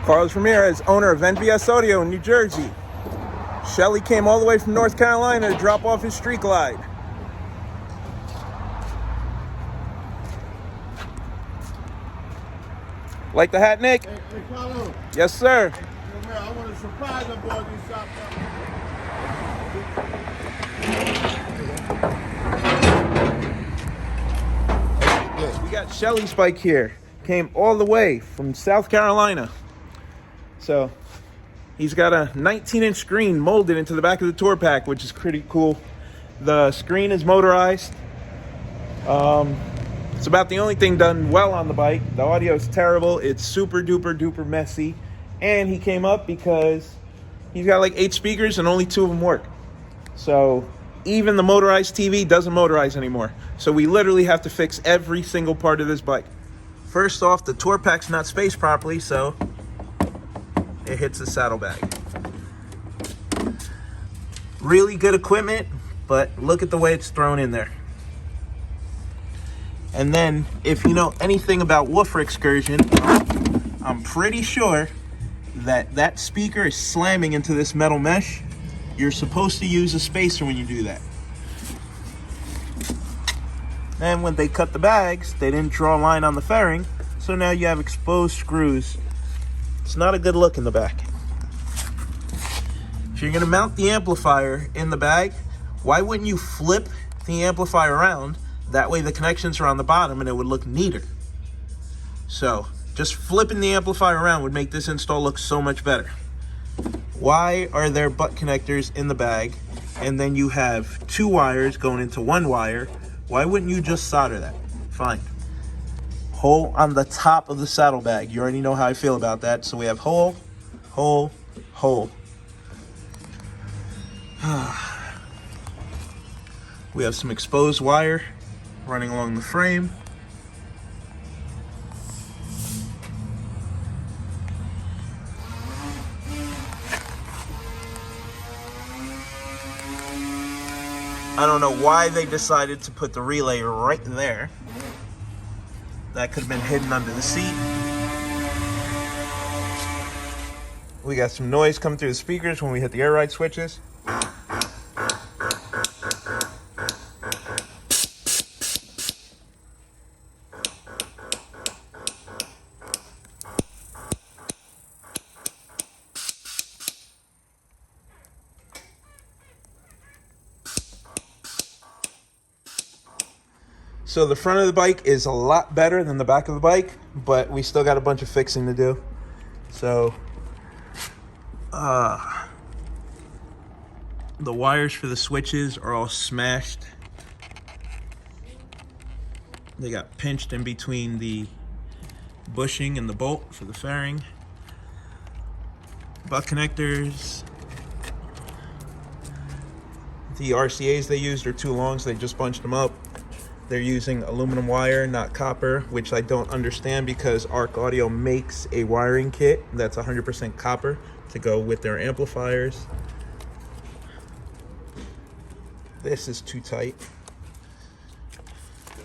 Carlos Ramirez, owner of NBS Audio in New Jersey. Shelly came all the way from North Carolina to drop off his Street Glide. Like the hat, Nick? Hey, Carlos. Yes, sir. Hey, man, I want to surprise them boys these shop. We got Shelly's bike here. Came all the way from South Carolina. So he's got a 19-inch screen molded into the back of the tour pack, which is pretty cool. The screen is motorized. It's about the only thing done well on the bike. The audio is terrible. It's super duper duper messy. And he came up because he's got like 8 speakers and only 2 of them work. So even the motorized TV doesn't motorize anymore. So we literally have to fix every single part of this bike. First off, the tour pack's not spaced properly, so it hits the saddlebag. Really good equipment, but look at the way it's thrown in there. And then, if you know anything about woofer excursion, I'm pretty sure that that speaker is slamming into this metal mesh. You're supposed to use a spacer when you do that. And when they cut the bags, they didn't draw a line on the fairing, so now you have exposed screws. It's not a good look in the back. If you're gonna mount the amplifier in the bag, why wouldn't you flip the amplifier around? That way the connections are on the bottom and it would look neater. So just flipping the amplifier around would make this install look so much better. Why are there butt connectors in the bag and then you have 2 wires going into 1 wire? Why wouldn't you just solder that? Fine. Hole on the top of the saddlebag. You already know how I feel about that. So we have hole, hole, hole. We have some exposed wire running along the frame. I don't know why they decided to put the relay right there. That could have been hidden under the seat. We got some noise coming through the speakers when we hit the air ride switches. So the front of the bike is a lot better than the back of the bike, but we still got a bunch of fixing to do. So the wires for the switches are all smashed. They got pinched in between the bushing and the bolt for the fairing. Butt connectors. The RCAs they used are too long, so they just bunched them up. They're using aluminum wire, not copper, which I don't understand because Arc Audio makes a wiring kit that's 100% copper to go with their amplifiers. This is too tight.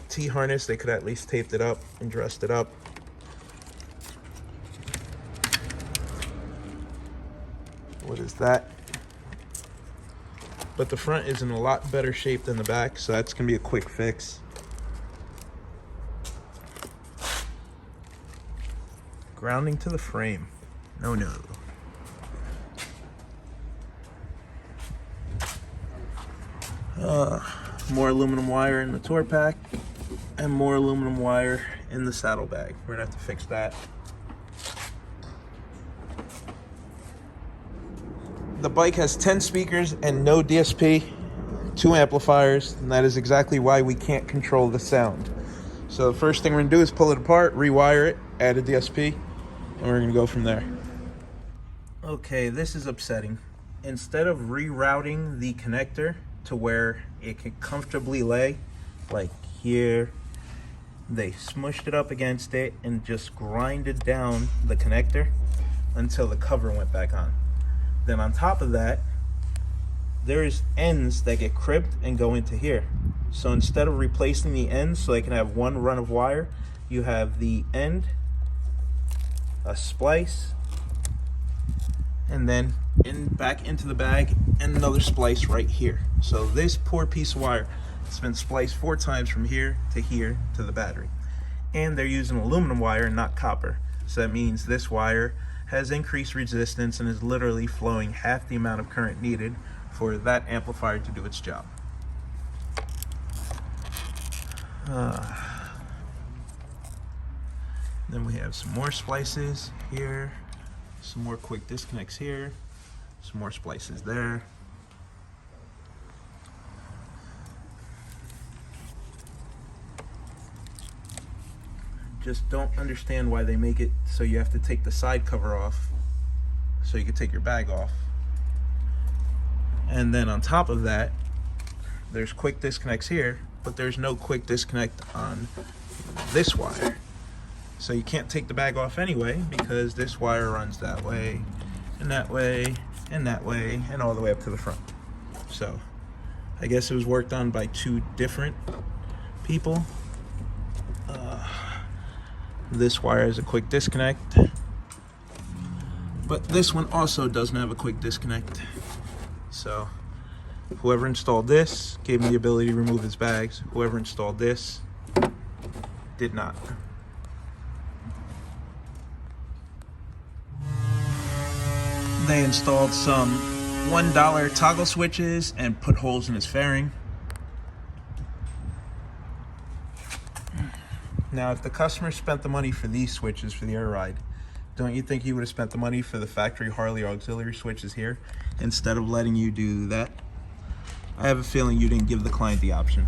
T-harness, they could at least taped it up and dressed it up. What is that? But the front is in a lot better shape than the back, so that's gonna be a quick fix. Grounding to the frame. No. More aluminum wire in the tour pack and more aluminum wire in the saddlebag. We're gonna have to fix that. The bike has 10 speakers and no DSP, 2 amplifiers, and that is exactly why we can't control the sound. So the first thing we're gonna do is pull it apart, rewire it, add a DSP, and we're gonna go from there. Okay, this is upsetting. Instead of rerouting the connector to where it can comfortably lay, like here, they smushed it up against it and just grinded down the connector until the cover went back on. Then on top of that, there's ends that get cribbed and go into here. So instead of replacing the ends so they can have one run of wire, you have the end, a splice, and then back into the bag, and another splice right here. So this poor piece of wire has been spliced 4 times from here to the battery. And they're using aluminum wire, not copper. So that means this wire has increased resistance and is literally flowing half the amount of current needed for that amplifier to do its job. Then we have some more splices here, some more quick disconnects here, some more splices there. Just don't understand why they make it so you have to take the side cover off so you can take your bag off. And then on top of that, there's quick disconnects here, but there's no quick disconnect on this wire. So you can't take the bag off anyway, because this wire runs that way, and that way, and that way, and all the way up to the front. So I guess it was worked on by 2 different people. This wire has a quick disconnect, but this one also doesn't have a quick disconnect. So whoever installed this gave me the ability to remove his bags. Whoever installed this did not. They installed some $1 toggle switches and put holes in his fairing. Now, if the customer spent the money for these switches for the air ride, don't you think he would have spent the money for the factory Harley auxiliary switches here instead of letting you do that? I have a feeling you didn't give the client the option.